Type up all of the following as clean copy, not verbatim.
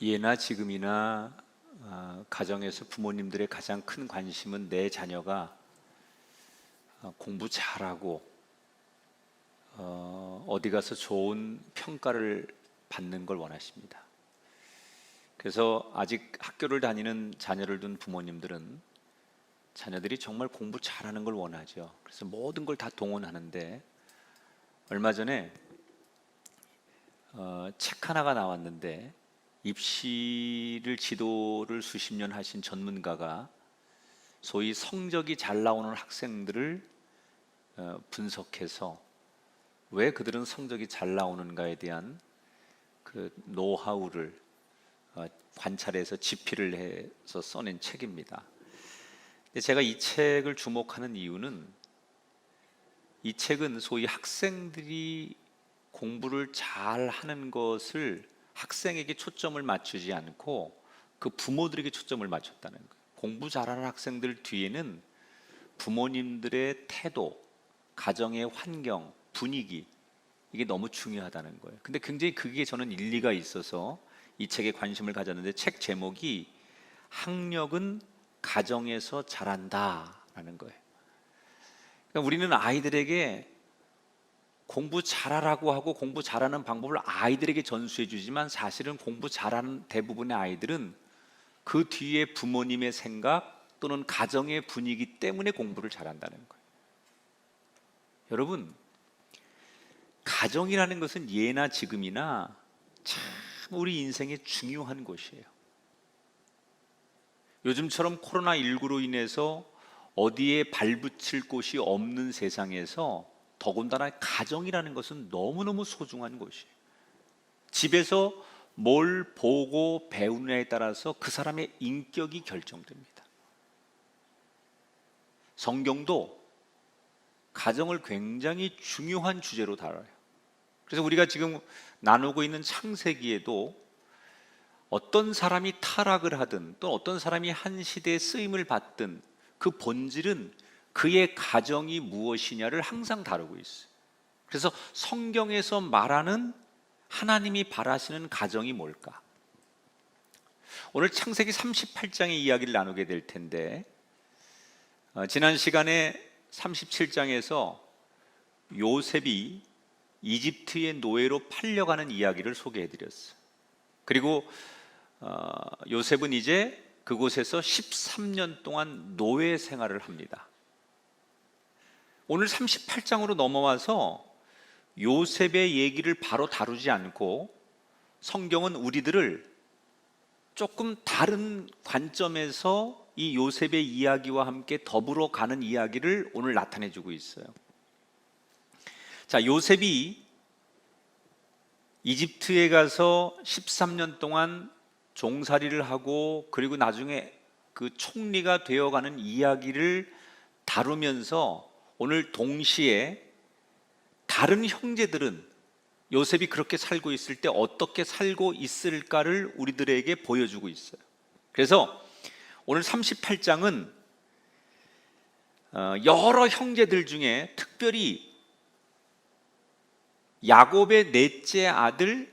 예나 지금이나 가정에서 부모님들의 가장 큰 관심은 내 자녀가 공부 잘하고 어디 가서 좋은 평가를 받는 걸 원하십니다. 그래서 아직 학교를 다니는 자녀를 둔 부모님들은 자녀들이 정말 공부 잘하는 걸 원하죠. 그래서 모든 걸 다 동원하는데, 얼마 전에 책 하나가 나왔는데, 입시를 지도를 수십 년 하신 전문가가 소위 성적이 잘 나오는 학생들을 분석해서 왜 그들은 성적이 잘 나오는가에 대한 그 노하우를 관찰해서 집필을 해서 써낸 책입니다. 근데 제가 이 책을 주목하는 이유는, 이 책은 소위 학생들이 공부를 잘 하는 것을 학생에게 초점을 맞추지 않고 그 부모들에게 초점을 맞췄다는 거예요. 공부 잘하는 학생들 뒤에는 부모님들의 태도, 가정의 환경, 분위기, 이게 너무 중요하다는 거예요. 근데 굉장히 그게 저는 일리가 있어서 이 책에 관심을 가졌는데, 책 제목이 학력은 가정에서 자란다라는 거예요. 그러니까 우리는 아이들에게 공부 잘하라고 하고 공부 잘하는 방법을 아이들에게 전수해 주지만, 사실은 공부 잘하는 대부분의 아이들은 그 뒤에 부모님의 생각 또는 가정의 분위기 때문에 공부를 잘한다는 거예요. 여러분, 가정이라는 것은 예나 지금이나 참 우리 인생에 중요한 곳이에요. 요즘처럼 코로나19로 인해서 어디에 발붙일 곳이 없는 세상에서 더군다나 가정이라는 것은 너무너무 소중한 곳이에요. 집에서 뭘 보고 배우느냐에 따라서 그 사람의 인격이 결정됩니다. 성경도 가정을 굉장히 중요한 주제로 다뤄요. 그래서 우리가 지금 나누고 있는 창세기에도 어떤 사람이 타락을 하든 또 어떤 사람이 한 시대에 쓰임을 받든 그 본질은 그의 가정이 무엇이냐를 항상 다루고 있어요. 그래서 성경에서 말하는 하나님이 바라시는 가정이 뭘까? 오늘 창세기 38장의 이야기를 나누게 될 텐데, 지난 시간에 37장에서 요셉이 이집트의 노예로 팔려가는 이야기를 소개해 드렸어요. 그리고 요셉은 이제 그곳에서 13년 동안 노예 생활을 합니다. 오늘 38장으로 넘어와서 요셉의 얘기를 바로 다루지 않고 성경은 우리들을 조금 다른 관점에서 이 요셉의 이야기와 함께 더불어 가는 이야기를 오늘 나타내 주고 있어요. 자, 요셉이 이집트에 가서 13년 동안 종살이를 하고 그리고 나중에 그 총리가 되어가는 이야기를 다루면서 오늘 동시에 다른 형제들은 요셉이 그렇게 살고 있을 때 어떻게 살고 있을까를 우리들에게 보여주고 있어요. 그래서 오늘 38장은 여러 형제들 중에 특별히 야곱의 넷째 아들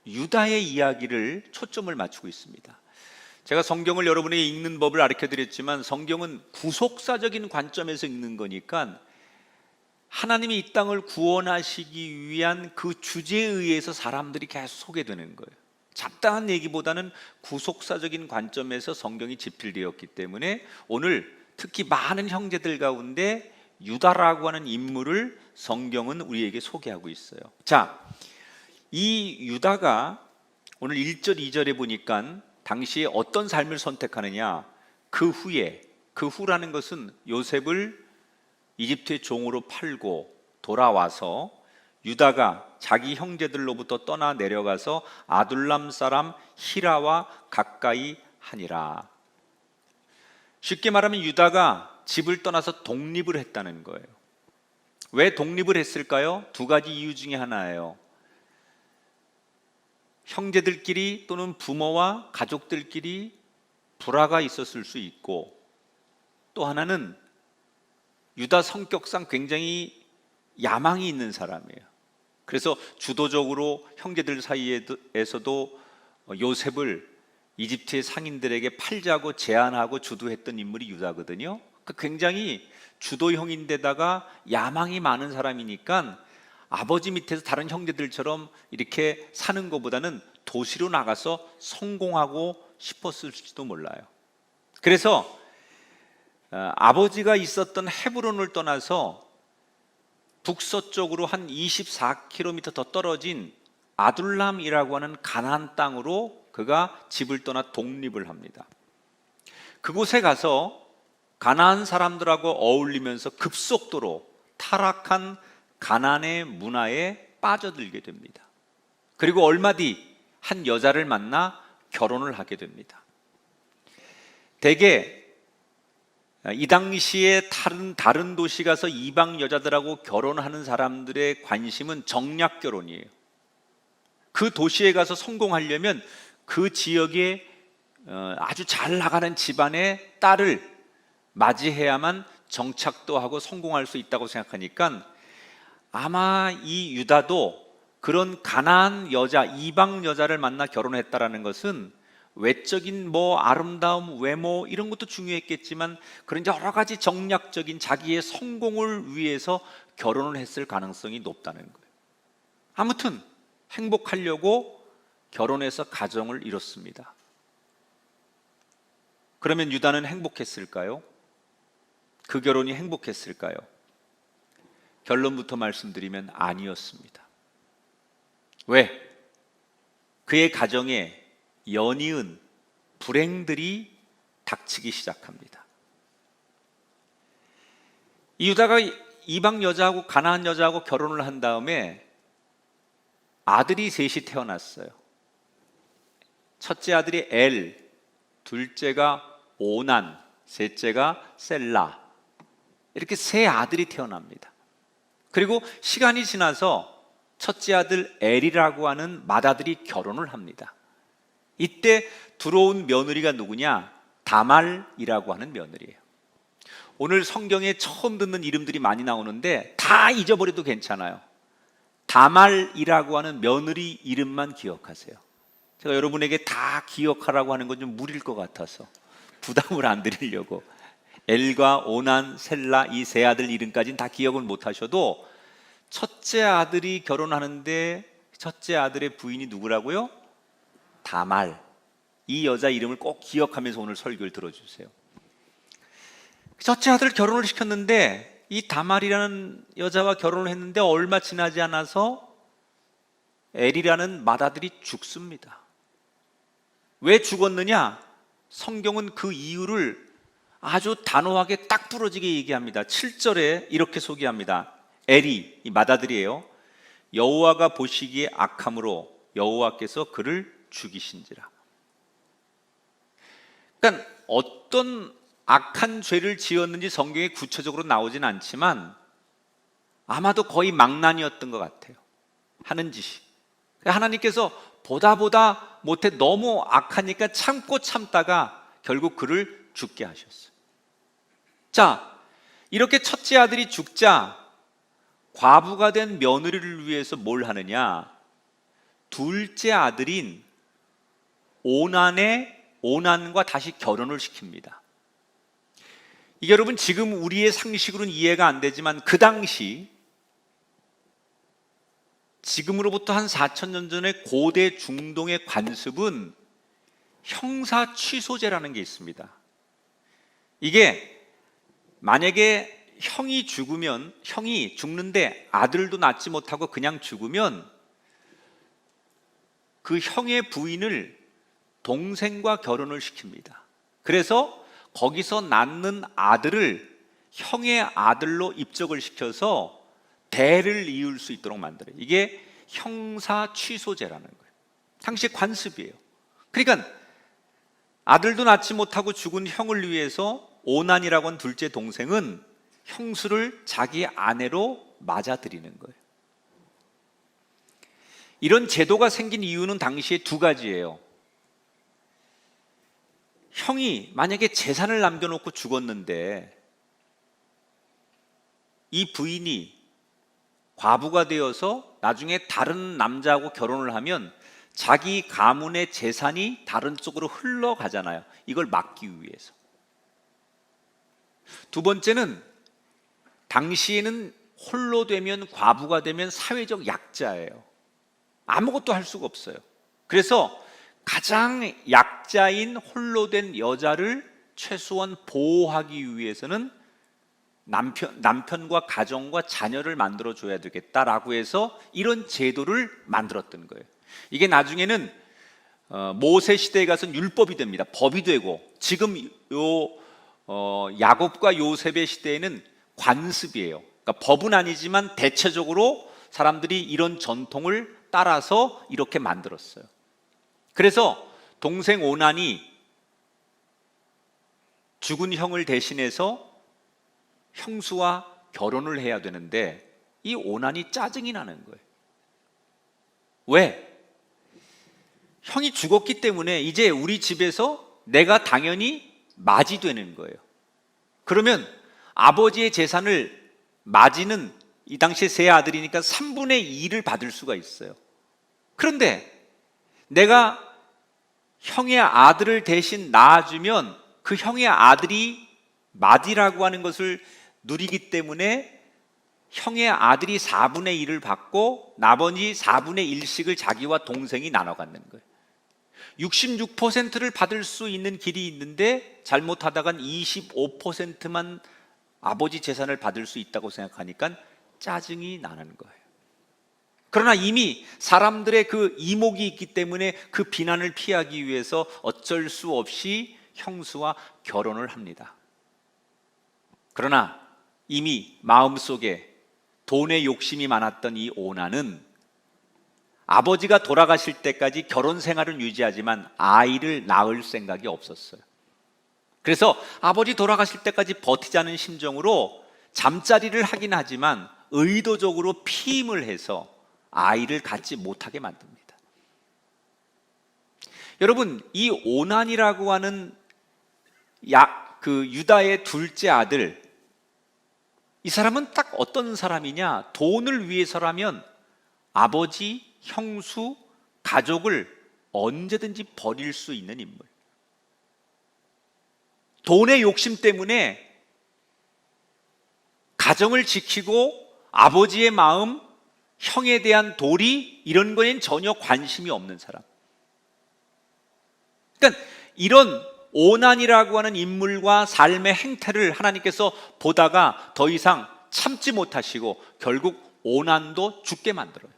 유다의 이야기를 초점을 맞추고 있습니다. 제가 성경을 여러분에게 읽는 법을 가르쳐 드렸지만, 성경은 구속사적인 관점에서 읽는 거니까 하나님이 이 땅을 구원하시기 위한 그 주제에 의해서 사람들이 계속 소개되는 거예요. 잡다한 얘기보다는 구속사적인 관점에서 성경이 집필되었기 때문에 오늘 특히 많은 형제들 가운데 유다라고 하는 인물을 성경은 우리에게 소개하고 있어요. 자, 이 유다가 오늘 1절 2절에 보니까 당시에 어떤 삶을 선택하느냐, 그 후라는 것은 요셉을 이집트의 종으로 팔고 돌아와서 유다가 자기 형제들로부터 떠나 내려가서 아둘람 사람 히라와 가까이 하니라. 쉽게 말하면 유다가 집을 떠나서 독립을 했다는 거예요. 왜 독립을 했을까요? 두 가지 이유 중에 하나예요. 형제들끼리 또는 부모와 가족들끼리 불화가 있었을 수 있고, 또 하나는 유다 성격상 굉장히 야망이 있는 사람이에요. 그래서 주도적으로 형제들 사이에서도 요셉을 이집트의 상인들에게 팔자고 제안하고 주도했던 인물이 유다거든요. 굉장히 주도형인데다가 야망이 많은 사람이니까 아버지 밑에서 다른 형제들처럼 이렇게 사는 것보다는 도시로 나가서 성공하고 싶었을지도 몰라요. 그래서 아버지가 있었던 헤브론을 떠나서 북서쪽으로 한 24km 더 떨어진 아둘람이라고 하는 가나안 땅으로 그가 집을 떠나 독립을 합니다. 그곳에 가서 가나안 사람들하고 어울리면서 급속도로 타락한 가나안의 문화에 빠져들게 됩니다. 그리고 얼마 뒤 한 여자를 만나 결혼을 하게 됩니다. 대개 이 당시에 다른 도시 가서 이방 여자들하고 결혼하는 사람들의 관심은 정략 결혼이에요. 그 도시에 가서 성공하려면 그 지역에 아주 잘 나가는 집안의 딸을 맞이해야만 정착도 하고 성공할 수 있다고 생각하니까 아마 이 유다도 그런 가나안 여자, 이방 여자를 만나 결혼했다라는 것은 외적인 아름다움, 외모 이런 것도 중요했겠지만 그런 여러 가지 정략적인 자기의 성공을 위해서 결혼을 했을 가능성이 높다는 거예요. 아무튼 행복하려고 결혼해서 가정을 이뤘습니다. 그러면 유다는 행복했을까요? 그 결혼이 행복했을까요? 결론부터 말씀드리면 아니었습니다. 왜? 그의 가정에 연이은 불행들이 닥치기 시작합니다. 이 유다가 이방 여자하고 가나안 여자하고 결혼을 한 다음에 아들이 셋이 태어났어요. 첫째 아들이 엘, 둘째가 오난, 셋째가 셀라. 이렇게 세 아들이 태어납니다. 그리고 시간이 지나서 첫째 아들 엘이라고 하는 맏아들이 결혼을 합니다. 이때 들어온 며느리가 누구냐? 다말이라고 하는 며느리예요. 오늘 성경에 처음 듣는 이름들이 많이 나오는데 다 잊어버려도 괜찮아요. 다말이라고 하는 며느리 이름만 기억하세요. 제가 여러분에게 다 기억하라고 하는 건 좀 무리일 것 같아서 부담을 안 드리려고 엘과 오난, 셀라 이 세 아들 이름까지는 다 기억을 못 하셔도 첫째 아들이 결혼하는데 첫째 아들의 부인이 누구라고요? 다말. 이 여자 이름을 꼭 기억하면서 오늘 설교를 들어주세요. 첫째 아들 결혼을 시켰는데 이 다말이라는 여자와 결혼을 했는데 얼마 지나지 않아서 엘이라는 맏아들이 죽습니다. 왜 죽었느냐? 성경은 그 이유를 아주 단호하게 딱 부러지게 얘기합니다. 7절에 이렇게 소개합니다. 엘이, 이 맏아들이에요. 여호와가 보시기에 악함으로 여호와께서 그를 죽이신지라. 그러니까 어떤 악한 죄를 지었는지 성경에 구체적으로 나오진 않지만 아마도 거의 망난이었던 것 같아요. 하는 짓이. 하나님께서 보다 못해 너무 악하니까 참고 참다가 결국 그를 죽게 하셨어요. 자, 이렇게 첫째 아들이 죽자 과부가 된 며느리를 위해서 뭘 하느냐? 둘째 아들인 오난과 다시 결혼을 시킵니다. 이게 여러분 지금 우리의 상식으로는 이해가 안 되지만 그 당시 지금으로부터 한 4,000년 전의 고대 중동의 관습은 형사 취소제라는 게 있습니다. 이게 만약에 형이 죽는데 아들도 낳지 못하고 그냥 죽으면 그 형의 부인을 동생과 결혼을 시킵니다. 그래서 거기서 낳는 아들을 형의 아들로 입적을 시켜서 대를 이을 수 있도록 만들어요. 이게 형사 취소제라는 거예요. 당시 관습이에요. 그러니까 아들도 낳지 못하고 죽은 형을 위해서 오난이라고 하는 둘째 동생은 형수를 자기 아내로 맞아들이는 거예요. 이런 제도가 생긴 이유는 당시에 두 가지예요. 형이 만약에 재산을 남겨놓고 죽었는데 이 부인이 과부가 되어서 나중에 다른 남자하고 결혼을 하면 자기 가문의 재산이 다른 쪽으로 흘러가잖아요. 이걸 막기 위해서. 두 번째는 당시에는 홀로 되면, 과부가 되면 사회적 약자예요. 아무것도 할 수가 없어요. 그래서 가장 약자인 홀로 된 여자를 최소한 보호하기 위해서는 남편과 가정과 자녀를 만들어줘야 되겠다라고 해서 이런 제도를 만들었던 거예요. 이게 나중에는 모세 시대에 가서는 율법이 됩니다. 법이 되고, 지금 야곱과 요셉의 시대에는 관습이에요. 그러니까 법은 아니지만 대체적으로 사람들이 이런 전통을 따라서 이렇게 만들었어요. 그래서 동생 오난이 죽은 형을 대신해서 형수와 결혼을 해야 되는데 이 오난이 짜증이 나는 거예요. 왜? 형이 죽었기 때문에 이제 우리 집에서 내가 당연히 맞이 되는 거예요. 그러면 아버지의 재산을 맞이는 이 당시에 세 아들이니까 3분의 2를 받을 수가 있어요. 그런데 내가 형의 아들을 대신 낳아주면 그 형의 아들이 맏이라고 하는 것을 누리기 때문에 형의 아들이 4분의 1을 받고 나머지 4분의 1씩을 자기와 동생이 나눠 갖는 거예요. 66%를 받을 수 있는 길이 있는데 잘못하다간 25%만 아버지 재산을 받을 수 있다고 생각하니까 짜증이 나는 거예요. 그러나 이미 사람들의 그 이목이 있기 때문에 그 비난을 피하기 위해서 어쩔 수 없이 형수와 결혼을 합니다. 그러나 이미 마음속에 돈의 욕심이 많았던 이 오난은 아버지가 돌아가실 때까지 결혼 생활을 유지하지만 아이를 낳을 생각이 없었어요. 그래서 아버지 돌아가실 때까지 버티자는 심정으로 잠자리를 하긴 하지만 의도적으로 피임을 해서 아이를 갖지 못하게 만듭니다. 여러분, 이 오난이라고 하는 그 유다의 둘째 아들, 이 사람은 딱 어떤 사람이냐? 돈을 위해서라면 아버지, 형수, 가족을 언제든지 버릴 수 있는 인물. 돈의 욕심 때문에 가정을 지키고 아버지의 마음, 형에 대한 도리, 이런 거엔 전혀 관심이 없는 사람. 그러니까 이런 오난이라고 하는 인물과 삶의 행태를 하나님께서 보다가 더 이상 참지 못하시고 결국 오난도 죽게 만들어요.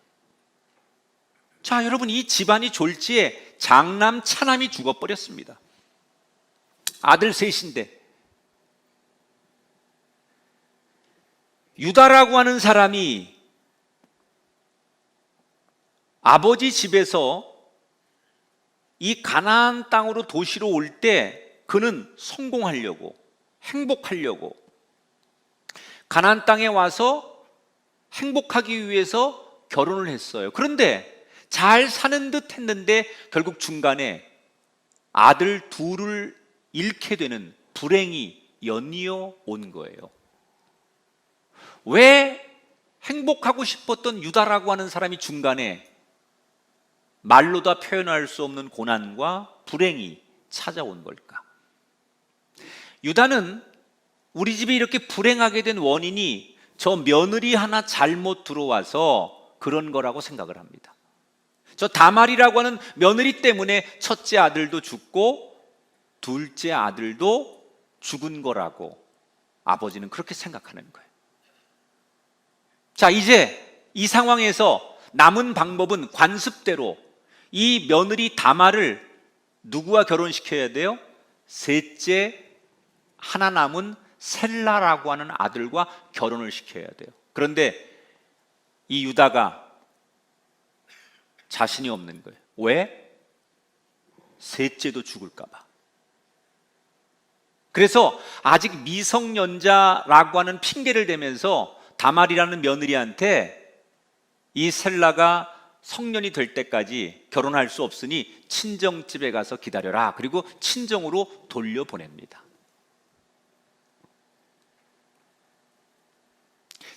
자, 여러분, 이 집안이 졸지에 장남 차남이 죽어버렸습니다. 아들 셋인데. 유다라고 하는 사람이 아버지 집에서 이 가나안 땅으로 도시로 올 때 그는 성공하려고, 행복하려고, 가나안 땅에 와서 행복하기 위해서 결혼을 했어요. 그런데 잘 사는 듯 했는데 결국 중간에 아들 둘을 잃게 되는 불행이 연이어 온 거예요. 왜 행복하고 싶었던 유다라고 하는 사람이 중간에 말로 다 표현할 수 없는 고난과 불행이 찾아온 걸까? 유다는 우리 집이 이렇게 불행하게 된 원인이 저 며느리 하나 잘못 들어와서 그런 거라고 생각을 합니다. 저 다말이라고 하는 며느리 때문에 첫째 아들도 죽고 둘째 아들도 죽은 거라고 아버지는 그렇게 생각하는 거예요. 자, 이제 이 상황에서 남은 방법은 관습대로 이 며느리 다말을 누구와 결혼시켜야 돼요? 셋째 하나 남은 셀라라고 하는 아들과 결혼을 시켜야 돼요. 그런데 이 유다가 자신이 없는 거예요. 왜? 셋째도 죽을까 봐. 그래서 아직 미성년자라고 하는 핑계를 대면서 다말이라는 며느리한테 이 셀라가 성년이 될 때까지 결혼할 수 없으니 친정집에 가서 기다려라. 그리고 친정으로 돌려보냅니다.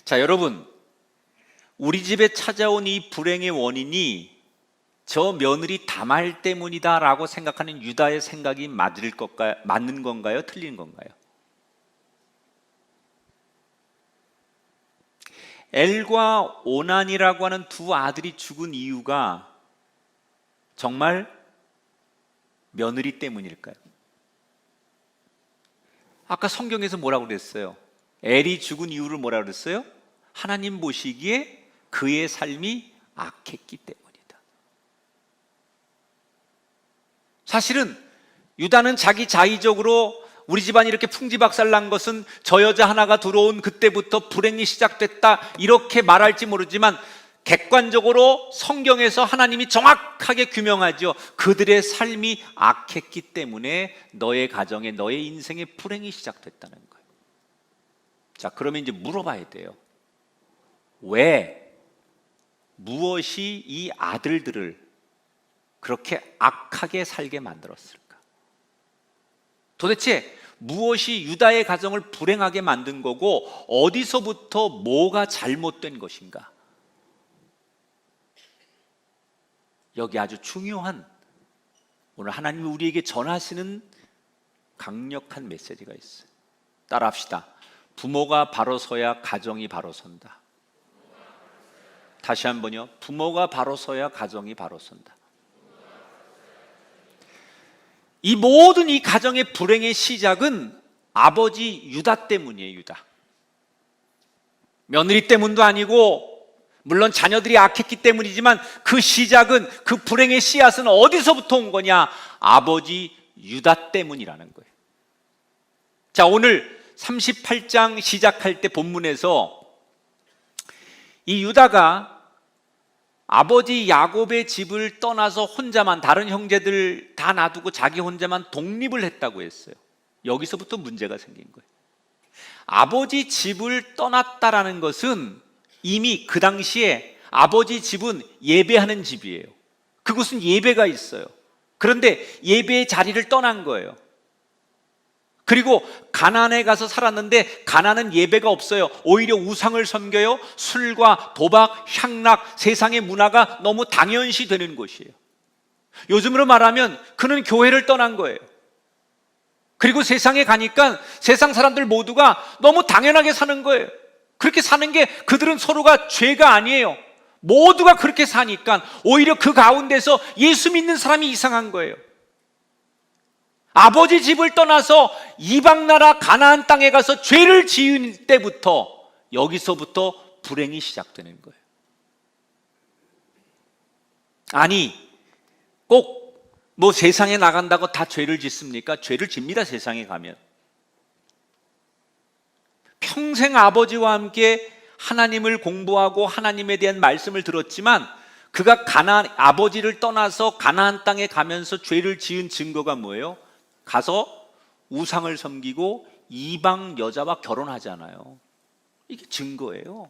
자, 여러분, 우리 집에 찾아온 이 불행의 원인이 저 며느리 다말 때문이다라고 생각하는 유다의 생각이 맞는 건가요? 틀린 건가요? 엘과 오난이라고 하는 두 아들이 죽은 이유가 정말 며느리 때문일까요? 아까 성경에서 뭐라고 그랬어요? 엘이 죽은 이유를 뭐라고 그랬어요? 하나님 보시기에 그의 삶이 악했기 때문이다. 사실은 유다는 자기 자의적으로 우리 집안이 이렇게 풍지박살난 것은 저 여자 하나가 들어온 그때부터 불행이 시작됐다 이렇게 말할지 모르지만 객관적으로 성경에서 하나님이 정확하게 규명하죠. 그들의 삶이 악했기 때문에 너의 가정에 너의 인생에 불행이 시작됐다는 거예요. 자, 그러면 이제 물어봐야 돼요. 왜 무엇이 이 아들들을 그렇게 악하게 살게 만들었을까? 도대체 무엇이 유다의 가정을 불행하게 만든 거고 어디서부터 뭐가 잘못된 것인가? 여기 아주 중요한 오늘 하나님이 우리에게 전하시는 강력한 메시지가 있어요. 따라합시다. 부모가 바로 서야 가정이 바로 선다. 다시 한번요. 부모가 바로 서야 가정이 바로 선다. 이 모든 이 가정의 불행의 시작은 아버지 유다 때문이에요. 유다. 며느리 때문도 아니고 물론 자녀들이 악했기 때문이지만 그 시작은 그 불행의 씨앗은 어디서부터 온 거냐? 아버지 유다 때문이라는 거예요. 자, 오늘 38장 시작할 때 본문에서 이 유다가 아버지 야곱의 집을 떠나서 혼자만, 다른 형제들 다 놔두고 자기 혼자만 독립을 했다고 했어요. 여기서부터 문제가 생긴 거예요. 아버지 집을 떠났다라는 것은 이미 그 당시에 아버지 집은 예배하는 집이에요. 그곳은 예배가 있어요. 그런데 예배의 자리를 떠난 거예요. 그리고 가나안에 가서 살았는데 가나안은 예배가 없어요. 오히려 우상을 섬겨요. 술과 도박, 향락, 세상의 문화가 너무 당연시 되는 곳이에요. 요즘으로 말하면 그는 교회를 떠난 거예요. 그리고 세상에 가니까 세상 사람들 모두가 너무 당연하게 사는 거예요. 그렇게 사는 게 그들은 서로가 죄가 아니에요. 모두가 그렇게 사니까 오히려 그 가운데서 예수 믿는 사람이 이상한 거예요. 아버지 집을 떠나서 이방 나라 가나안 땅에 가서 죄를 지은 때부터 여기서부터 불행이 시작되는 거예요. 아니, 꼭 뭐 세상에 나간다고 다 죄를 짓습니까? 죄를 집니다. 세상에 가면. 평생 아버지와 함께 하나님을 공부하고 하나님에 대한 말씀을 들었지만 그가 아버지를 떠나서 가나안 땅에 가면서 죄를 지은 증거가 뭐예요? 가서 우상을 섬기고 이방 여자와 결혼하잖아요. 이게 증거예요.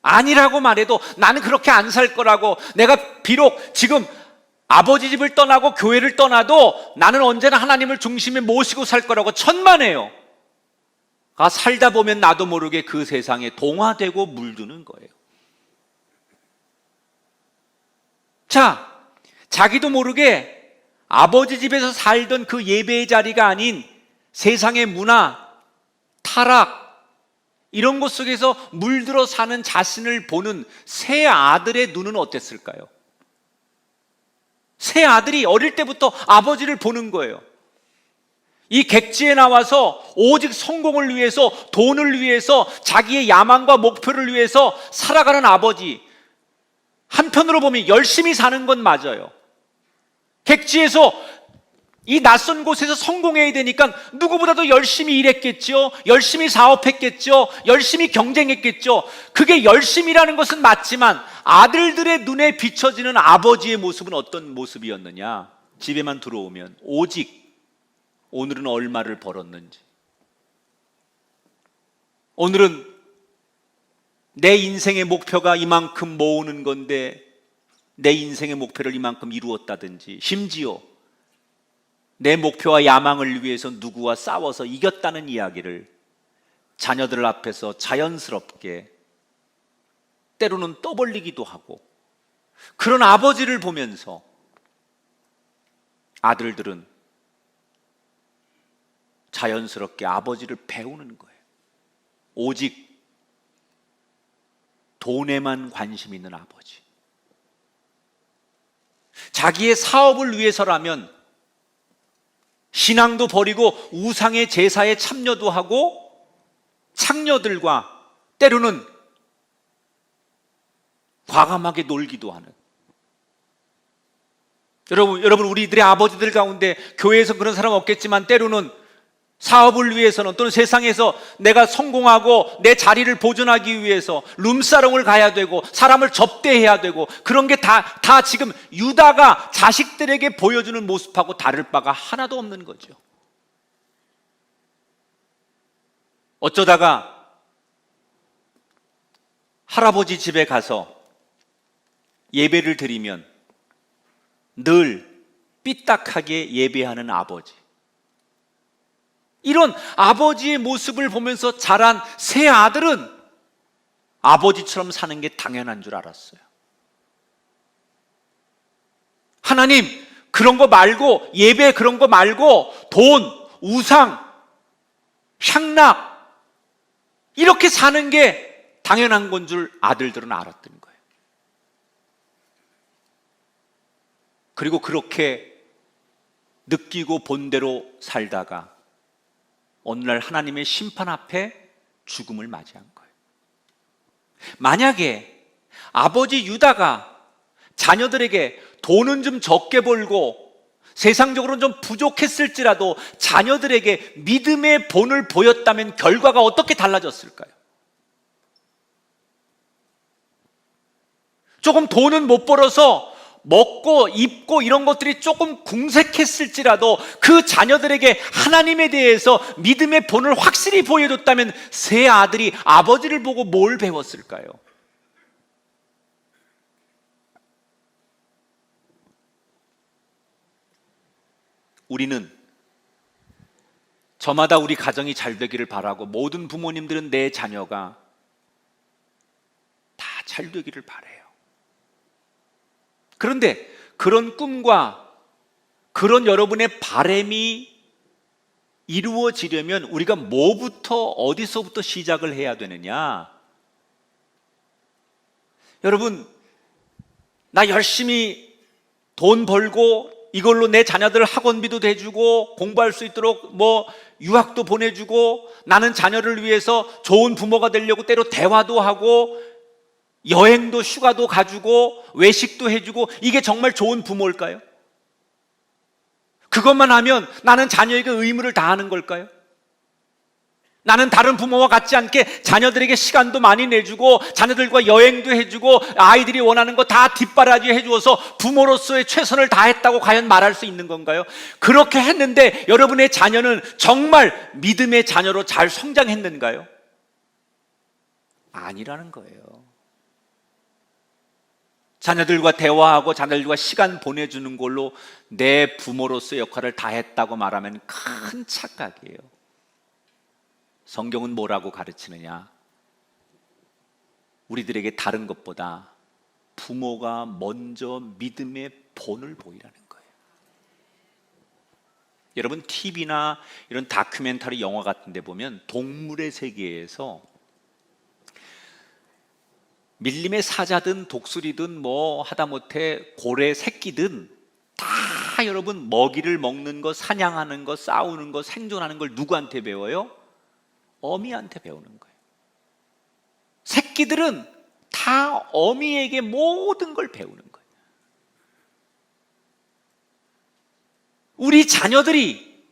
아니라고 말해도 나는 그렇게 안 살 거라고, 내가 비록 지금 아버지 집을 떠나고 교회를 떠나도 나는 언제나 하나님을 중심에 모시고 살 거라고 천만에요. 살다 보면 나도 모르게 그 세상에 동화되고 물드는 거예요. 자, 자기도 모르게 아버지 집에서 살던 그 예배의 자리가 아닌 세상의 문화, 타락, 이런 것 속에서 물들어 사는 자신을 보는 새 아들의 눈은 어땠을까요? 새 아들이 어릴 때부터 아버지를 보는 거예요. 이 객지에 나와서 오직 성공을 위해서, 돈을 위해서, 자기의 야망과 목표를 위해서 살아가는 아버지, 한편으로 보면 열심히 사는 건 맞아요. 객지에서 이 낯선 곳에서 성공해야 되니까 누구보다도 열심히 일했겠죠. 열심히 사업했겠죠. 열심히 경쟁했겠죠. 그게 열심이라는 것은 맞지만 아들들의 눈에 비춰지는 아버지의 모습은 어떤 모습이었느냐? 집에만 들어오면 오직 오늘은 얼마를 벌었는지, 오늘은 내 인생의 목표가 이만큼 모으는 건데 내 인생의 목표를 이만큼 이루었다든지, 심지어 내 목표와 야망을 위해서 누구와 싸워서 이겼다는 이야기를 자녀들 앞에서 자연스럽게 때로는 떠벌리기도 하고 그런 아버지를 보면서 아들들은 자연스럽게 아버지를 배우는 거예요. 오직 돈에만 관심 있는 아버지. 자기의 사업을 위해서라면 신앙도 버리고 우상의 제사에 참여도 하고 창녀들과 때로는 과감하게 놀기도 하는. 여러분 우리들의 아버지들 가운데 교회에서 그런 사람 없겠지만 때로는 사업을 위해서는 또는 세상에서 내가 성공하고 내 자리를 보존하기 위해서 룸사롱을 가야 되고 사람을 접대해야 되고 그런 게 다 지금 유다가 자식들에게 보여주는 모습하고 다를 바가 하나도 없는 거죠. 어쩌다가 할아버지 집에 가서 예배를 드리면 늘 삐딱하게 예배하는 아버지. 이런 아버지의 모습을 보면서 자란 세 아들은 아버지처럼 사는 게 당연한 줄 알았어요. 하나님, 그런 거 말고, 예배 그런 거 말고, 돈, 우상, 향락, 이렇게 사는 게 당연한 건 줄 아들들은 알았던 거예요. 그리고 그렇게 느끼고 본대로 살다가 어느 날 하나님의 심판 앞에 죽음을 맞이한 거예요. 만약에 아버지 유다가 자녀들에게 돈은 좀 적게 벌고 세상적으로는 좀 부족했을지라도 자녀들에게 믿음의 본을 보였다면 결과가 어떻게 달라졌을까요? 조금 돈은 못 벌어서 먹고 입고 이런 것들이 조금 궁색했을지라도 그 자녀들에게 하나님에 대해서 믿음의 본을 확실히 보여줬다면 세 아들이 아버지를 보고 뭘 배웠을까요? 우리는 저마다 우리 가정이 잘 되기를 바라고 모든 부모님들은 내 자녀가 다 잘 되기를 바라요. 그런데 그런 꿈과 그런 여러분의 바람이 이루어지려면 우리가 뭐부터 어디서부터 시작을 해야 되느냐? 여러분, 나 열심히 돈 벌고 이걸로 내 자녀들 학원비도 대주고 공부할 수 있도록 유학도 보내주고 나는 자녀를 위해서 좋은 부모가 되려고 때로 대화도 하고 여행도 휴가도 가주고 외식도 해주고 이게 정말 좋은 부모일까요? 그것만 하면 나는 자녀에게 의무를 다하는 걸까요? 나는 다른 부모와 같지 않게 자녀들에게 시간도 많이 내주고 자녀들과 여행도 해주고 아이들이 원하는 거 다 뒷바라지 해주어서 부모로서의 최선을 다했다고 과연 말할 수 있는 건가요? 그렇게 했는데 여러분의 자녀는 정말 믿음의 자녀로 잘 성장했는가요? 아니라는 거예요. 자녀들과 대화하고 자녀들과 시간 보내주는 걸로 내 부모로서의 역할을 다했다고 말하면 큰 착각이에요. 성경은 뭐라고 가르치느냐? 우리들에게 다른 것보다 부모가 먼저 믿음의 본을 보이라는 거예요. 여러분 TV나 이런 다큐멘터리 영화 같은 데 보면 동물의 세계에서 밀림의 사자든 독수리든 하다못해 고래 새끼든 다 여러분 먹이를 먹는 거, 사냥하는 거, 싸우는 거, 생존하는 걸 누구한테 배워요? 어미한테 배우는 거예요. 새끼들은 다 어미에게 모든 걸 배우는 거예요. 우리 자녀들이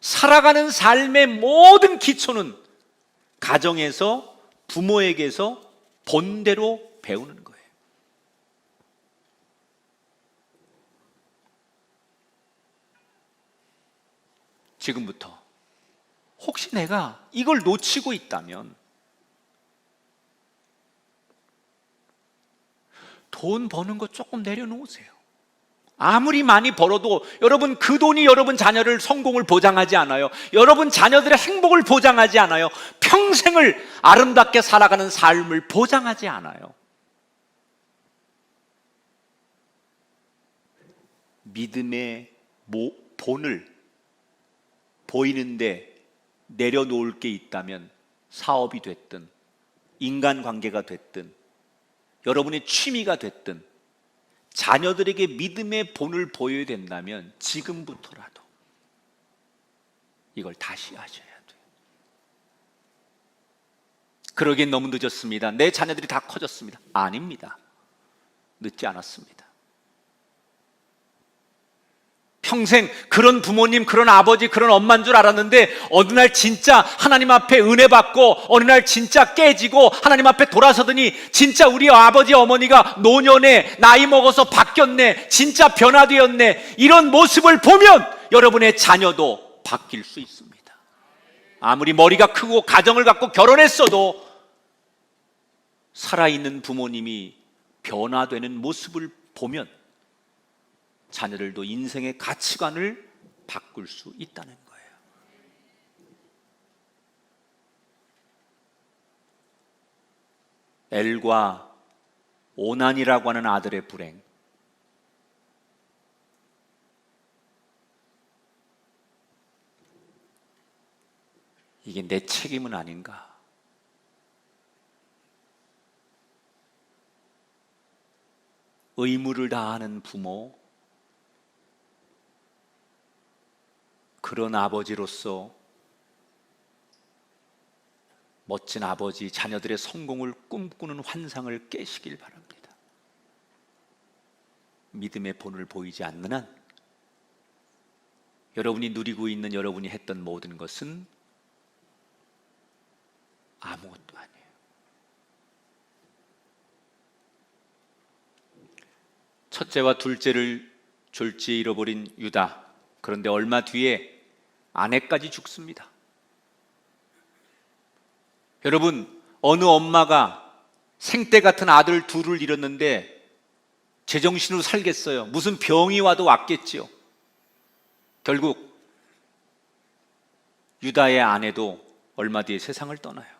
살아가는 삶의 모든 기초는 가정에서 부모에게서 본대로 배우는 거예요. 지금부터 혹시 내가 이걸 놓치고 있다면 돈 버는 거 조금 내려놓으세요. 아무리 많이 벌어도 여러분 그 돈이 여러분 자녀를 성공을 보장하지 않아요. 여러분 자녀들의 행복을 보장하지 않아요. 평생을 아름답게 살아가는 삶을 보장하지 않아요. 믿음의 본을 보이는데 내려놓을 게 있다면 사업이 됐든 인간관계가 됐든 여러분의 취미가 됐든 자녀들에게 믿음의 본을 보여야 된다면 지금부터라도 이걸 다시 하셔야 돼요. 그러기엔 너무 늦었습니다. 내 자녀들이 다 커졌습니다. 아닙니다. 늦지 않았습니다. 평생 그런 부모님, 그런 아버지, 그런 엄마인 줄 알았는데 어느 날 진짜 하나님 앞에 은혜 받고 어느 날 진짜 깨지고 하나님 앞에 돌아서더니 진짜 우리 아버지 어머니가 노년에 나이 먹어서 바뀌었네, 진짜 변화되었네, 이런 모습을 보면 여러분의 자녀도 바뀔 수 있습니다. 아무리 머리가 크고 가정을 갖고 결혼했어도 살아있는 부모님이 변화되는 모습을 보면 자녀들도 인생의 가치관을 바꿀 수 있다는 거예요. 엘과 오난이라고 하는 아들의 불행, 이게 내 책임은 아닌가? 의무를 다하는 부모, 그런 아버지로서 멋진 아버지, 자녀들의 성공을 꿈꾸는 환상을 깨시길 바랍니다. 믿음의 본을 보이지 않는 한 여러분이 누리고 있는, 여러분이 했던 모든 것은 아무것도 아니에요. 첫째와 둘째를 졸지에 잃어버린 유다. 그런데 얼마 뒤에 아내까지 죽습니다. 여러분, 어느 엄마가 생때 같은 아들 둘을 잃었는데 제정신으로 살겠어요? 무슨 병이 와도 왔겠지요. 결국 유다의 아내도 얼마 뒤에 세상을 떠나요.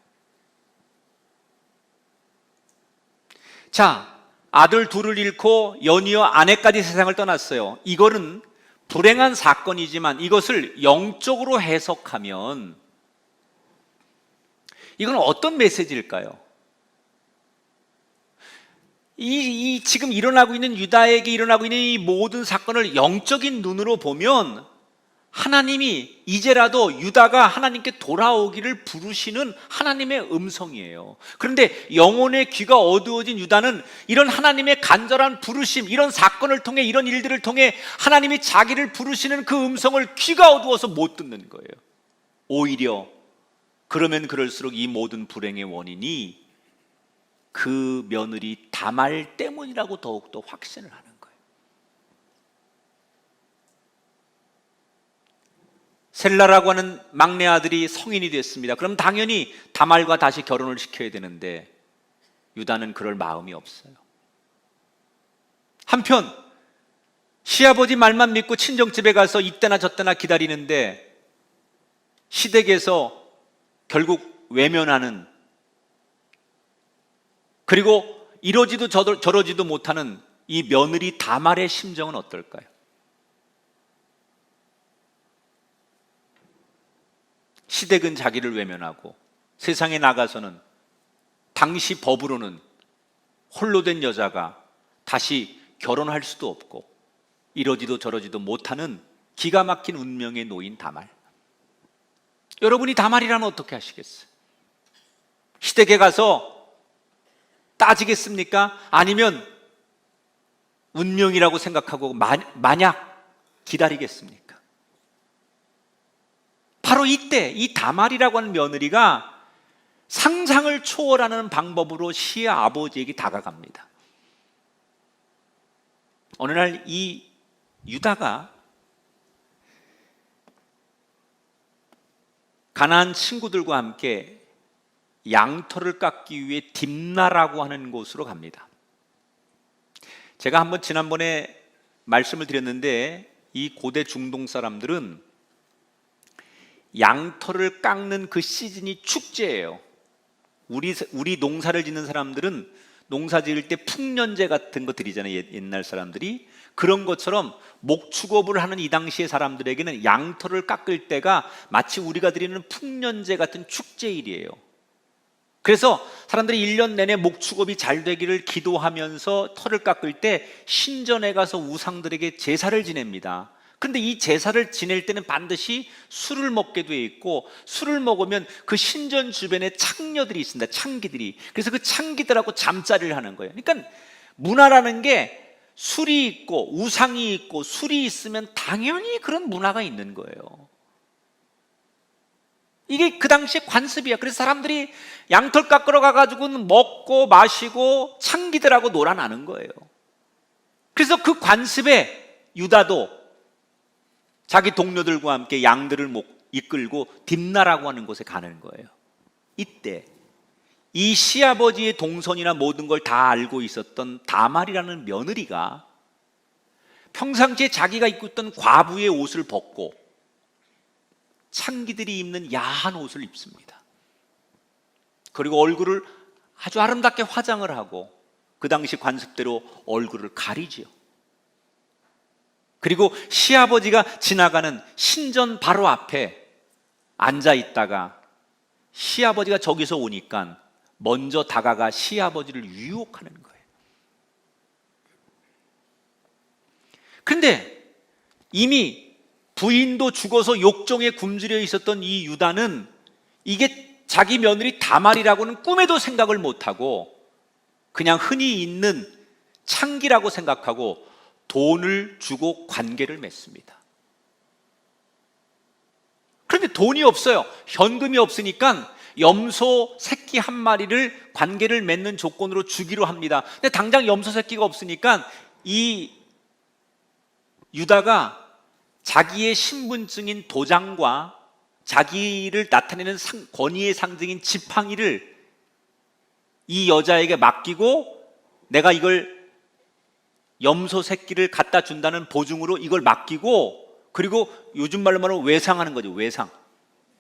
자, 아들 둘을 잃고 연이어 아내까지 세상을 떠났어요. 이거는 불행한 사건이지만 이것을 영적으로 해석하면 이건 어떤 메시지일까요? 이 지금 일어나고 있는, 유다에게 일어나고 있는 이 모든 사건을 영적인 눈으로 보면 하나님이 이제라도 유다가 하나님께 돌아오기를 부르시는 하나님의 음성이에요. 그런데 영혼의 귀가 어두워진 유다는 이런 하나님의 간절한 부르심, 이런 사건을 통해, 이런 일들을 통해 하나님이 자기를 부르시는 그 음성을 귀가 어두워서 못 듣는 거예요. 오히려 그러면 그럴수록 이 모든 불행의 원인이 그 며느리 다말 때문이라고 더욱더 확신을 하는 거예요. 셀라라고 하는 막내 아들이 성인이 됐습니다. 그럼 당연히 다말과 다시 결혼을 시켜야 되는데 유다는 그럴 마음이 없어요. 한편 시아버지 말만 믿고 친정집에 가서 이때나 저때나 기다리는데 시댁에서 결국 외면하는, 그리고 이러지도 저러지도 못하는 이 며느리 다말의 심정은 어떨까요? 시댁은 자기를 외면하고 세상에 나가서는 당시 법으로는 홀로 된 여자가 다시 결혼할 수도 없고 이러지도 저러지도 못하는 기가 막힌 운명에 놓인 다말. 여러분이 다말이라면 어떻게 하시겠어요? 시댁에 가서 따지겠습니까? 아니면 운명이라고 생각하고 만약 기다리겠습니까? 바로 이때 이 다말이라고 하는 며느리가 상상을 초월하는 방법으로 시의 아버지에게 다가갑니다. 어느 날 이 유다가 가나안 친구들과 함께 양털을 깎기 위해 딥나라고 하는 곳으로 갑니다. 제가 한번 지난번에 말씀을 드렸는데 이 고대 중동 사람들은 양털을 깎는 그 시즌이 축제예요. 우리 농사를 짓는 사람들은 농사 지을 때 풍년제 같은 거 드리잖아요. 옛날 사람들이. 그런 것처럼 목축업을 하는 이 당시의 사람들에게는 양털을 깎을 때가 마치 우리가 드리는 풍년제 같은 축제일이에요. 그래서 사람들이 1년 내내 목축업이 잘 되기를 기도하면서 털을 깎을 때 신전에 가서 우상들에게 제사를 지냅니다. 그런데 이 제사를 지낼 때는 반드시 술을 먹게 돼 있고, 술을 먹으면 그 신전 주변에 창녀들이 있습니다. 창기들이. 그래서 그 창기들하고 잠자리를 하는 거예요. 그러니까 문화라는 게 술이 있고 우상이 있고 술이 있으면 당연히 그런 문화가 있는 거예요. 이게 그 당시에 관습이야. 그래서 사람들이 양털 깎으러 가가지고는 먹고 마시고 창기들하고 놀아나는 거예요. 그래서 그 관습에 유다도 자기 동료들과 함께 양들을 이끌고 딥나라고 하는 곳에 가는 거예요. 이때 이 시아버지의 동선이나 모든 걸 다 알고 있었던 다말이라는 며느리가 평상시에 자기가 입고 있던 과부의 옷을 벗고 창기들이 입는 야한 옷을 입습니다. 그리고 얼굴을 아주 아름답게 화장을 하고 그 당시 관습대로 얼굴을 가리지요. 그리고 시아버지가 지나가는 신전 바로 앞에 앉아 있다가 시아버지가 저기서 오니까 먼저 다가가 시아버지를 유혹하는 거예요. 그런데 이미 부인도 죽어서 욕정에 굶주려 있었던 이 유다는 이게 자기 며느리 다말이라고는 꿈에도 생각을 못하고 그냥 흔히 있는 창기라고 생각하고 돈을 주고 관계를 맺습니다. 그런데 돈이 없어요. 현금이 없으니까 염소 새끼 한 마리를 관계를 맺는 조건으로 주기로 합니다. 근데 당장 염소 새끼가 없으니까 이 유다가 자기의 신분증인 도장과 자기를 나타내는 권위의 상징인 지팡이를 이 여자에게 맡기고 내가 이걸 염소 새끼를 갖다 준다는 보증으로 이걸 맡기고, 그리고 요즘 말로 말하면 외상하는 거죠.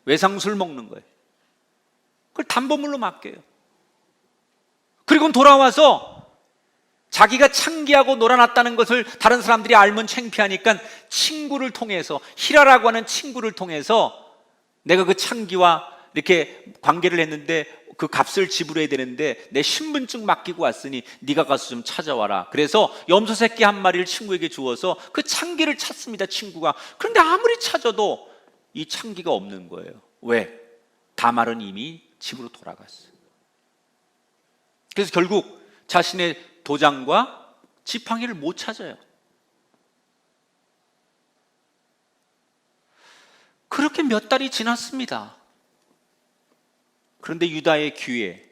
외상술 먹는 거예요. 그걸 담보물로 맡겨요. 그리고 돌아와서 자기가 창기하고 놀아났다는 것을 다른 사람들이 알면 창피하니까 친구를 통해서, 히라라고 하는 친구를 통해서 내가 그 창기와 이렇게 관계를 했는데 그 값을 지불해야 되는데 내 신분증 맡기고 왔으니 네가 가서 좀 찾아와라. 그래서 염소 새끼 한 마리를 친구에게 주어서 그 창기를 찾습니다, 친구가. 그런데 아무리 찾아도 이 창기가 없는 거예요. 왜? 다말은 이미 집으로 돌아갔어요. 그래서 결국 자신의 도장과 지팡이를 못 찾아요. 그렇게 몇 달이 지났습니다. 그런데 유다의 귀에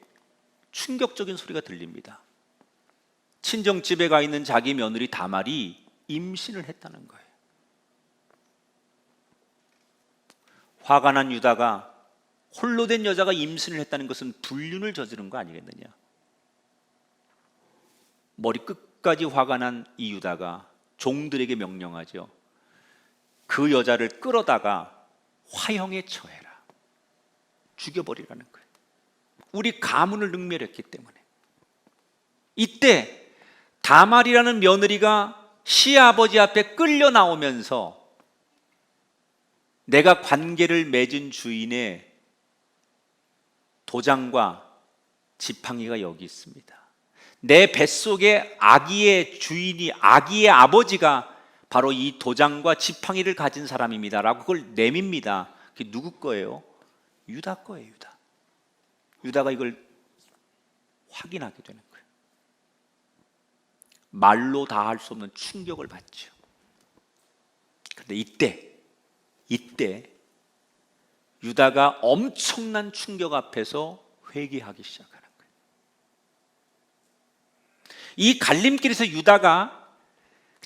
충격적인 소리가 들립니다. 친정집에 가 있는 자기 며느리 다말이 임신을 했다는 거예요. 화가 난 유다가 홀로 된 여자가 임신을 했다는 것은 불륜을 저지른 거 아니겠느냐. 머리 끝까지 화가 난 이 유다가 종들에게 명령하죠. 그 여자를 끌어다가 화형에 처해라. 죽여버리라는 거예요. 우리 가문을 능멸했기 때문에. 이때 다말이라는 며느리가 시아버지 앞에 끌려 나오면서 내가 관계를 맺은 주인의 도장과 지팡이가 여기 있습니다. 내 뱃속에 아기의 주인이, 아기의 아버지가 바로 이 도장과 지팡이를 가진 사람입니다 라고 그걸 내밉니다. 그게 누구 거예요? 유다 거예요. 유다가 이걸 확인하게 되는 거예요. 말로 다 할 수 없는 충격을 받죠. 그런데 이때 유다가 엄청난 충격 앞에서 회개하기 시작하는 거예요. 이 갈림길에서 유다가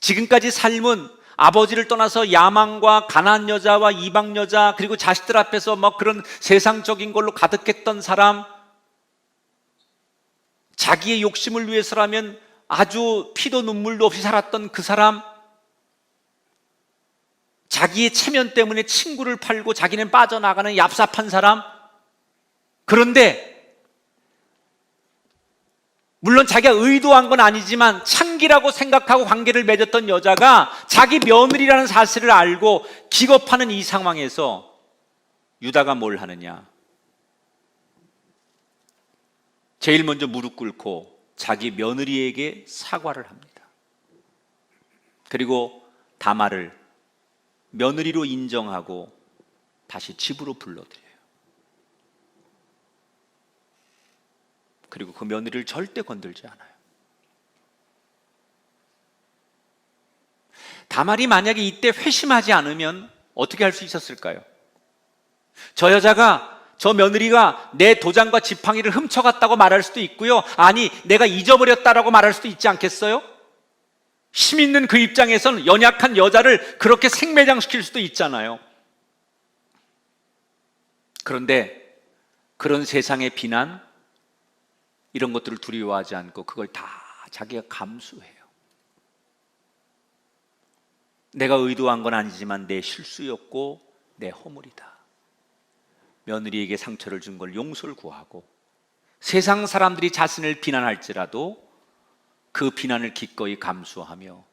지금까지 삶은 아버지를 떠나서 야망과 가난한 여자와 이방 여자, 그리고 자식들 앞에서 막 그런 세상적인 걸로 가득했던 사람, 자기의 욕심을 위해서라면 아주 피도 눈물도 없이 살았던 그 사람, 자기의 체면 때문에 친구를 팔고 자기는 빠져나가는 얍삽한 사람. 그런데 물론 자기가 의도한 건 아니지만 창기라고 생각하고 관계를 맺었던 여자가 자기 며느리라는 사실을 알고 기겁하는 이 상황에서 유다가 뭘 하느냐? 제일 먼저 무릎 꿇고 자기 며느리에게 사과를 합니다. 그리고 다말을 며느리로 인정하고 다시 집으로 불러들여요. 그리고 그 며느리를 절대 건들지 않아요. 다말이 만약에 이때 회심하지 않으면 어떻게 할 수 있었을까요? 저 여자가, 저 며느리가 내 도장과 지팡이를 훔쳐갔다고 말할 수도 있고요. 아니, 내가 잊어버렸다라고 말할 수도 있지 않겠어요? 힘 있는 그 입장에서는 연약한 여자를 그렇게 생매장시킬 수도 있잖아요. 그런데 그런 세상의 비난, 이런 것들을 두려워하지 않고 그걸 다 자기가 감수해요. 내가 의도한 건 아니지만 내 실수였고 내 허물이다. 며느리에게 상처를 준 걸 용서를 구하고 세상 사람들이 자신을 비난할지라도 그 비난을 기꺼이 감수하며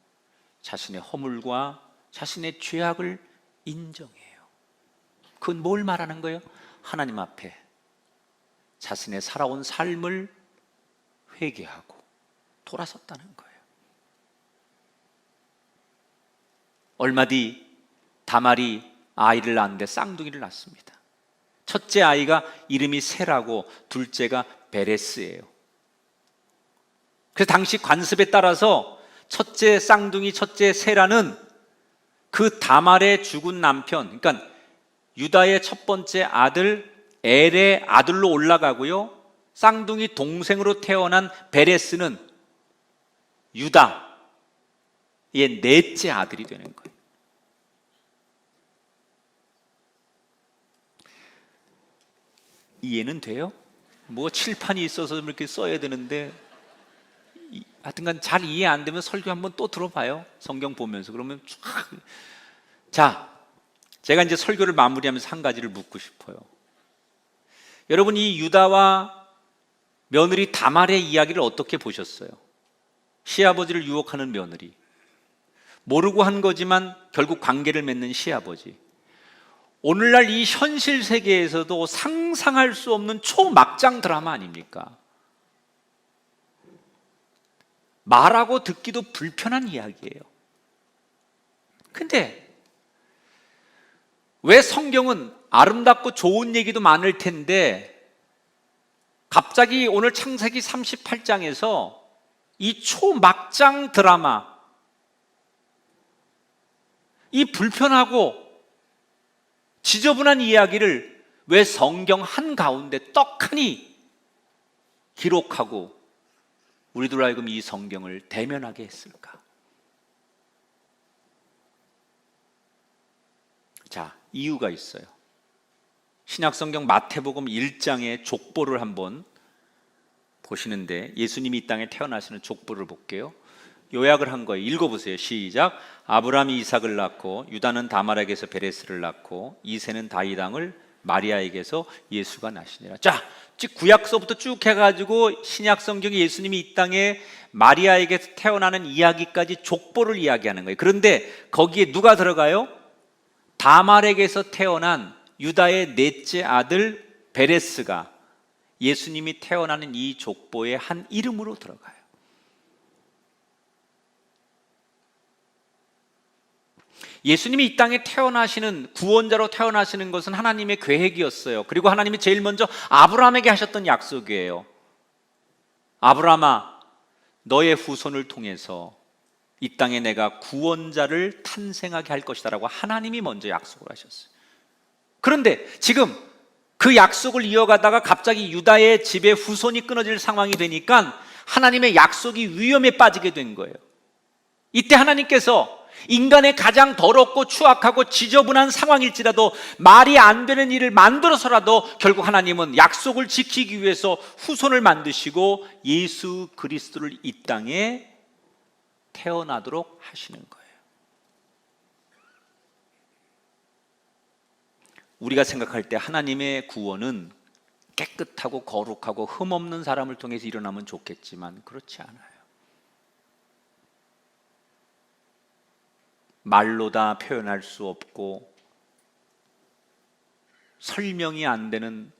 자신의 허물과 자신의 죄악을 인정해요. 그건 뭘 말하는 거예요? 하나님 앞에 자신의 살아온 삶을 회개하고 돌아섰다는 거예요. 얼마 뒤 다말이 아이를 낳는데 쌍둥이를 낳습니다. 첫째 아이가 이름이 세라고 둘째가 베레스예요. 그래서 당시 관습에 따라서 첫째 쌍둥이 첫째 세라는 그 다말의 죽은 남편, 그러니까 유다의 첫 번째 아들 엘의 아들로 올라가고요, 쌍둥이 동생으로 태어난 베레스는 유다의 넷째 아들이 되는 거예요. 이해는 돼요? 뭐 칠판이 있어서 이렇게 써야 되는데 하여튼간 잘 이해 안 되면 설교 한번 또 들어봐요. 성경 보면서. 그러면 쫙. 자, 제가 이제 설교를 마무리하면서 한 가지를 묻고 싶어요. 여러분, 이 유다와 며느리 다말의 이야기를 어떻게 보셨어요? 시아버지를 유혹하는 며느리, 모르고 한 거지만 결국 관계를 맺는 시아버지. 오늘날 이 현실 세계에서도 상상할 수 없는 초막장 드라마 아닙니까? 말하고 듣기도 불편한 이야기예요. 근데 왜 성경은 아름답고 좋은 얘기도 많을 텐데 갑자기 오늘 창세기 38장에서 이 초막장 드라마, 이 불편하고 지저분한 이야기를 왜 성경 한가운데 떡하니 기록하고 우리들 하여금 이 성경을 대면하게 했을까? 자, 이유가 있어요. 신약성경 마태복음 1장의 족보를 한번 보시는데 예수님이 이 땅에 태어나시는 족보를 볼게요. 요약을 한 거예요. 읽어보세요. 시작. 아브라함이 이삭을 낳고 유다는 다말에게서 베레스를 낳고 이새는 다윗 왕을 마리아에게서 예수가 나시니라. 자, 구약서부터 쭉 해가지고 신약성경에 예수님이 이 땅에 마리아에게서 태어나는 이야기까지 족보를 이야기하는 거예요. 그런데 거기에 누가 들어가요? 다말에게서 태어난 유다의 넷째 아들 베레스가 예수님이 태어나는 이 족보의 한 이름으로 들어가요. 예수님이 이 땅에 태어나시는, 구원자로 태어나시는 것은 하나님의 계획이었어요. 그리고 하나님이 제일 먼저 아브라함에게 하셨던 약속이에요. 아브라함아, 너의 후손을 통해서 이 땅에 내가 구원자를 탄생하게 할 것이다 라고 하나님이 먼저 약속을 하셨어요. 그런데 지금 그 약속을 이어가다가 갑자기 유다의 집에 후손이 끊어질 상황이 되니까 하나님의 약속이 위험에 빠지게 된 거예요. 이때 하나님께서 인간의 가장 더럽고 추악하고 지저분한 상황일지라도 말이 안 되는 일을 만들어서라도 결국 하나님은 약속을 지키기 위해서 후손을 만드시고 예수 그리스도를 이 땅에 태어나도록 하시는 거예요. 우리가 생각할 때 하나님의 구원은 깨끗하고 거룩하고 흠없는 사람을 통해서 일어나면 좋겠지만 그렇지 않아요. 말로 다 표현할 수 없고 설명이 안 되는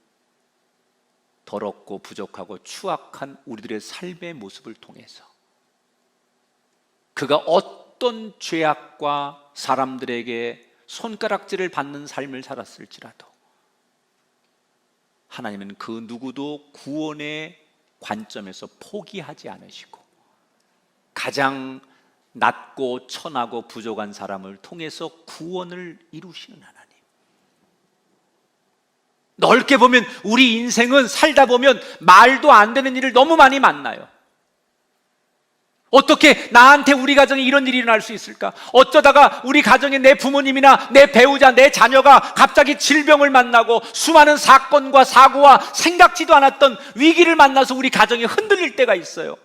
더럽고 부족하고 추악한 우리들의 삶의 모습을 통해서 그가 어떤 죄악과 사람들에게 손가락질을 받는 삶을 살았을지라도 하나님은 그 누구도 구원의 관점에서 포기하지 않으시고 가장 낮고 천하고 부족한 사람을 통해서 구원을 이루시는 하나님. 넓게 보면 우리 인생은 살다 보면 말도 안 되는 일을 너무 많이 만나요. 어떻게 나한테 우리 가정에 이런 일이 일어날 수 있을까? 어쩌다가 우리 가정에 내 부모님이나 내 배우자, 내 자녀가 갑자기 질병을 만나고 수많은 사건과 사고와 생각지도 않았던 위기를 만나서 우리 가정이 흔들릴 때가 있어요.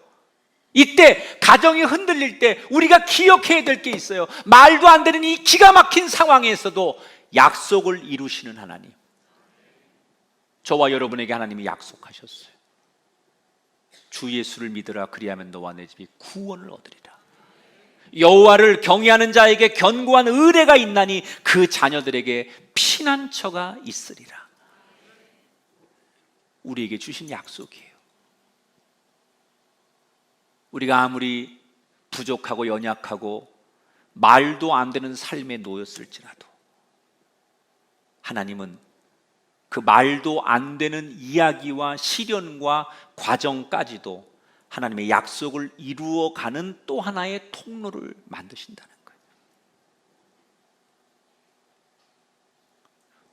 이때 가정이 흔들릴 때 우리가 기억해야 될 게 있어요. 말도 안 되는 이 기가 막힌 상황에서도 약속을 이루시는 하나님. 저와 여러분에게 하나님이 약속하셨어요. 주 예수를 믿으라, 그리하면 너와 내 집이 구원을 얻으리라. 여호와를 경외하는 자에게 견고한 의뢰가 있나니 그 자녀들에게 피난처가 있으리라. 우리에게 주신 약속이에요. 우리가 아무리 부족하고 연약하고 말도 안 되는 삶에 놓였을지라도 하나님은 그 말도 안 되는 이야기와 시련과 과정까지도 하나님의 약속을 이루어가는 또 하나의 통로를 만드신다는 거예요.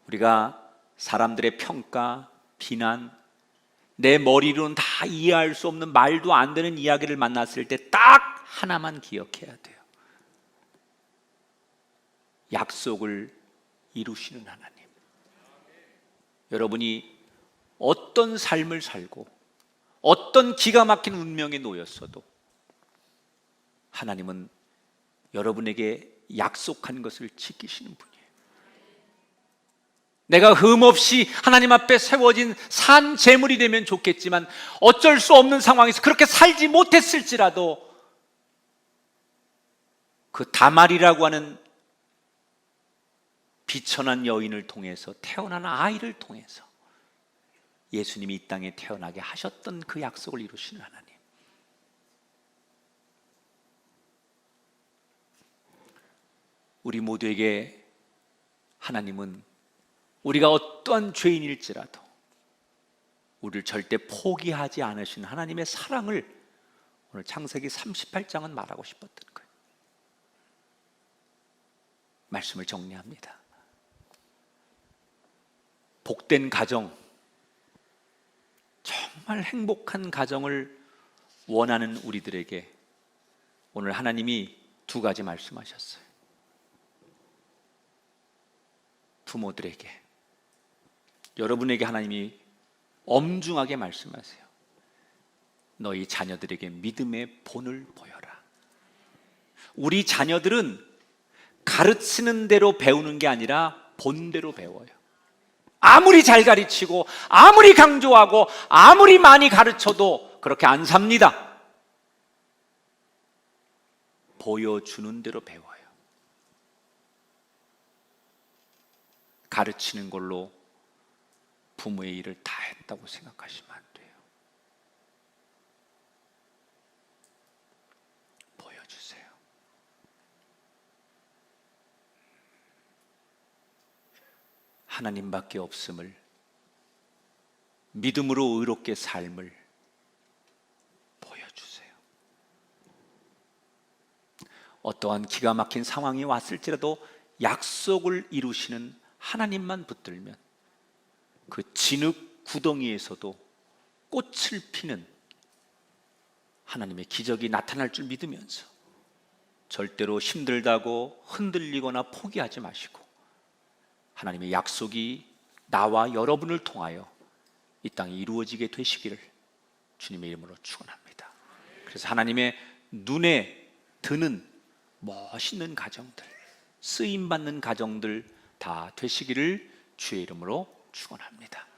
우리가 사람들의 평가, 비난, 내 머리로는 다 이해할 수 없는 말도 안 되는 이야기를 만났을 때 딱 하나만 기억해야 돼요. 약속을 이루시는 하나님. 여러분이 어떤 삶을 살고 어떤 기가 막힌 운명에 놓였어도 하나님은 여러분에게 약속한 것을 지키시는 분이에요. 내가 흠없이 하나님 앞에 세워진 산 제물이 되면 좋겠지만 어쩔 수 없는 상황에서 그렇게 살지 못했을지라도 그 다말이라고 하는 비천한 여인을 통해서 태어난 아이를 통해서 예수님이 이 땅에 태어나게 하셨던 그 약속을 이루시는 하나님. 우리 모두에게 하나님은 우리가 어떠한 죄인일지라도 우리를 절대 포기하지 않으신 하나님의 사랑을 오늘 창세기 38장은 말하고 싶었던 거예요. 말씀을 정리합니다. 복된 가정, 정말 행복한 가정을 원하는 우리들에게 오늘 하나님이 두 가지 말씀하셨어요. 부모들에게, 여러분에게 하나님이 엄중하게 말씀하세요. 너희 자녀들에게 믿음의 본을 보여라. 우리 자녀들은 가르치는 대로 배우는 게 아니라 본대로 배워요. 아무리 잘 가르치고 아무리 강조하고 아무리 많이 가르쳐도 그렇게 안 삽니다. 보여주는 대로 배워요. 가르치는 걸로 부모의 일을 다 했다고 생각하시면 안 돼요. 보여주세요. 하나님밖에 없음을, 믿음으로 의롭게 삶을 보여주세요. 어떠한 기가 막힌 상황이 왔을지라도 약속을 이루시는 하나님만 붙들면 그 진흙 구덩이에서도 꽃을 피는 하나님의 기적이 나타날 줄 믿으면서 절대로 힘들다고 흔들리거나 포기하지 마시고 하나님의 약속이 나와 여러분을 통하여 이 땅에 이루어지게 되시기를 주님의 이름으로 축원합니다. 그래서 하나님의 눈에 드는 멋있는 가정들, 쓰임받는 가정들 다 되시기를 주의 이름으로 축원합니다.